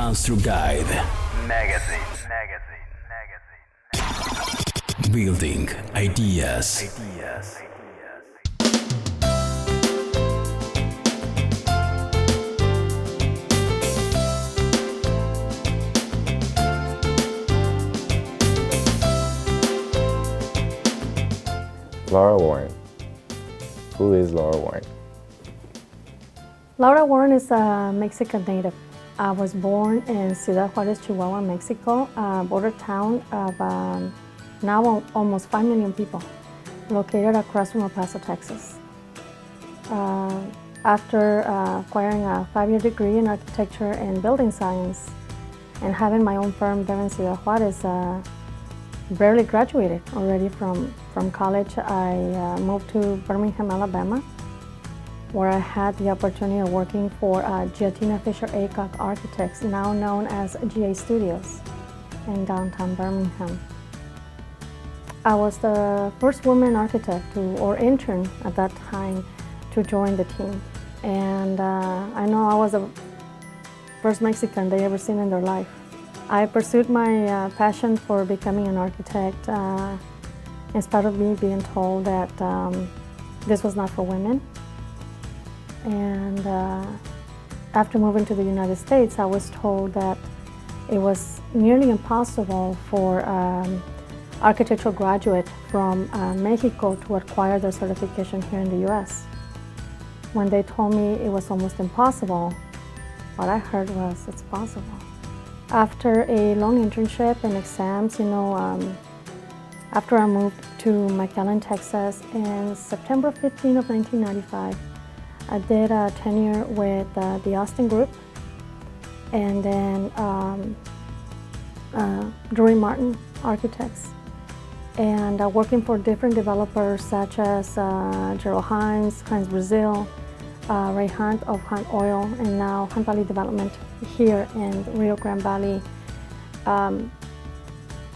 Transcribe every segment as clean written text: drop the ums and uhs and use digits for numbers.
ConstruGuide. Magazine. Building ideas. Laura Warren. Who is Laura Warren? Laura Warren is a Mexican native. I was born in Ciudad Juarez, Chihuahua, Mexico, a border town of now almost 5 million people, located across from El Paso, Texas. After acquiring a 5-year degree in architecture and building science and having my own firm there in Ciudad Juarez, barely graduated already from college. I moved to Birmingham, Alabama, where I had the opportunity of working for Giatina Fisher Aycock Architects, now known as GA Studios, in downtown Birmingham. I was the first woman architect or intern at that time to join the team. And I know I was the first Mexican they ever seen in their life. I pursued my passion for becoming an architect in spite of me being told that this was not for women. And after moving to the United States, I was told that it was nearly impossible for architectural graduate from Mexico to acquire their certification here in the US. When they told me it was almost impossible, what I heard was it's possible. After a long internship and exams, after I moved to McAllen, Texas in September 15 of 1995, I did a tenure with the Austin Group and then Drury Martin Architects, and working for different developers such as Gerald Hines Brazil, Ray Hunt of Hunt Oil, and now Hunt Valley Development here in Rio Grande Valley.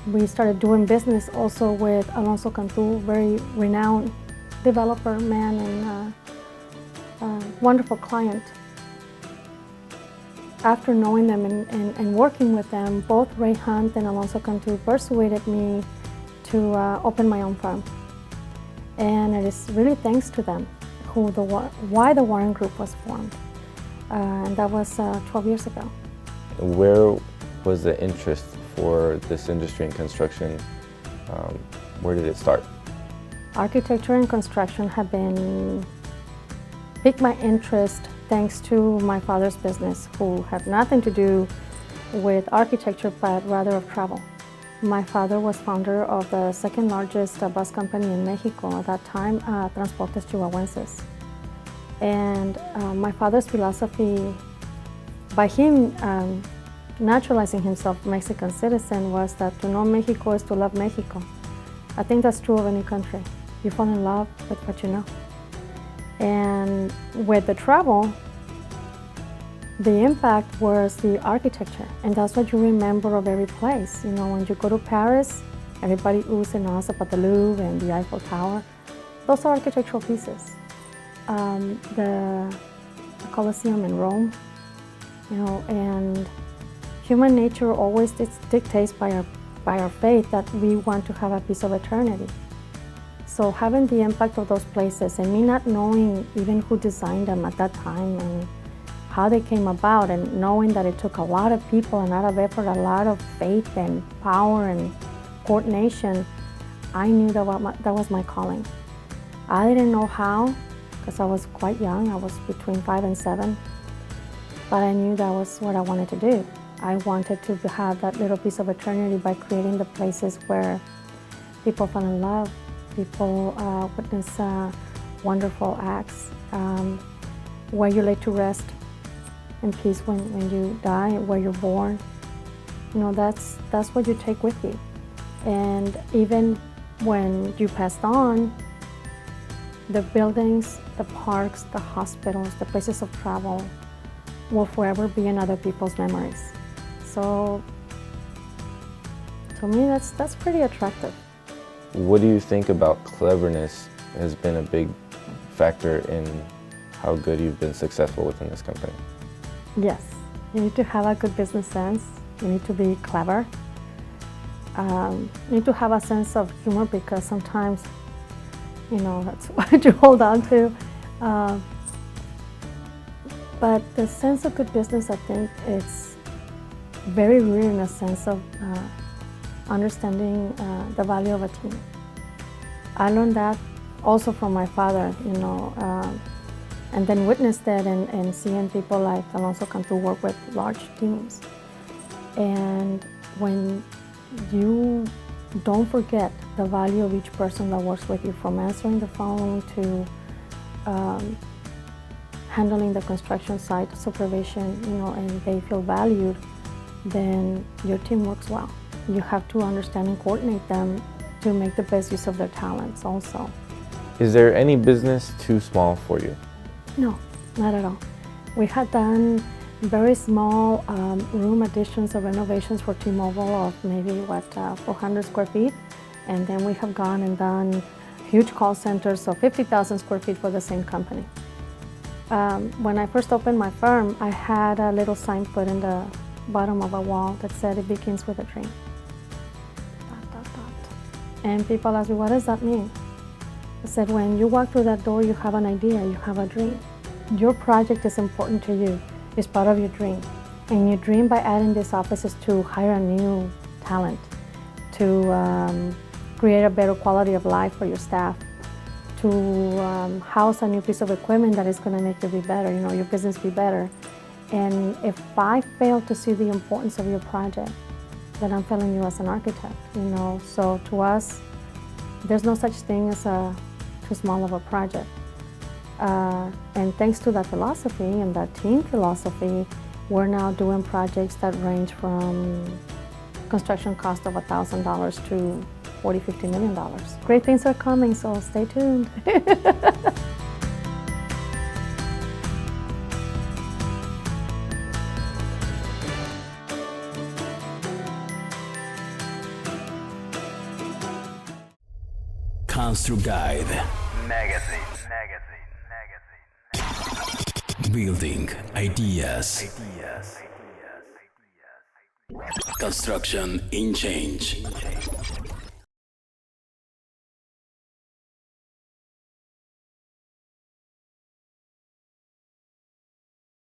We started doing business also with Alonso Cantu, very renowned developer, man, and wonderful client. After knowing them and working with them, both Ray Hunt and Alonso Cantu persuaded me to open my own firm. And it is really thanks to them why the Warren Group was formed. And that was 12 years ago. Where was the interest for this industry in construction? Where did it start? Architecture and construction have piqued my interest thanks to my father's business, who had nothing to do with architecture, but rather of travel. My father was founder of the second largest bus company in Mexico at that time, Transportes Chihuahuenses. And my father's philosophy, by him naturalizing himself Mexican citizen, was that to know Mexico is to love Mexico. I think that's true of any country. You fall in love with what you know. And with the travel, the impact was the architecture, and that's what you remember of every place. When you go to Paris, everybody oohs and ahs about the Louvre and the Eiffel Tower. Those are architectural pieces. The Colosseum in Rome, and human nature always dictates by our faith that we want to have a piece of eternity. So having the impact of those places, and me not knowing even who designed them at that time and how they came about, and knowing that it took a lot of people, a lot of effort, a lot of faith and power and coordination, I knew that was my calling. I didn't know how, because I was quite young. I was between 5 and 7, but I knew that was what I wanted to do. I wanted to have that little piece of eternity by creating the places where people fall in love, people witness wonderful acts, where you lay to rest in peace when you die, where you're born. That's what you take with you. And even when you passed on, the buildings, the parks, the hospitals, the places of travel will forever be in other people's memories. So to me, that's pretty attractive. What do you think about cleverness has been a big factor in how good you've been successful within this company? Yes, You need to have a good business sense. You need to be clever. You need to have a sense of humor because sometimes, that's what you hold on to. But the sense of good business, I think, it's very rare in a sense of understanding the value of a team. I learned that also from my father, and then witnessed it and seeing people like Alonso Cantu work with large teams. And when you don't forget the value of each person that works with you, from answering the phone to handling the construction site supervision, and they feel valued, then your team works well. You have to understand and coordinate them to make the best use of their talents also. Is there any business too small for you? No, not at all. We had done very small room additions or renovations for T-Mobile of maybe 400 square feet, and then we have gone and done huge call centers of 50,000 square feet for the same company. When I first opened my firm, I had a little sign put in the bottom of a wall that said, "It begins with a dream." ... And people ask me, what does that mean? I said, when you walk through that door, you have an idea, you have a dream. Your project is important to you, it's part of your dream. And you dream by adding these offices to hire a new talent, to create a better quality of life for your staff, to house a new piece of equipment that is going to make you be better, your business be better. And if I fail to see the importance of your project, then I'm failing you as an architect, So to us, there's no such thing as too small of a project. And thanks to that philosophy and that team philosophy, we're now doing projects that range from construction cost of $1,000 to $40, $50 million. Great things are coming, so stay tuned. ConstruGuide. Magazine. Building ideas. Construction in change.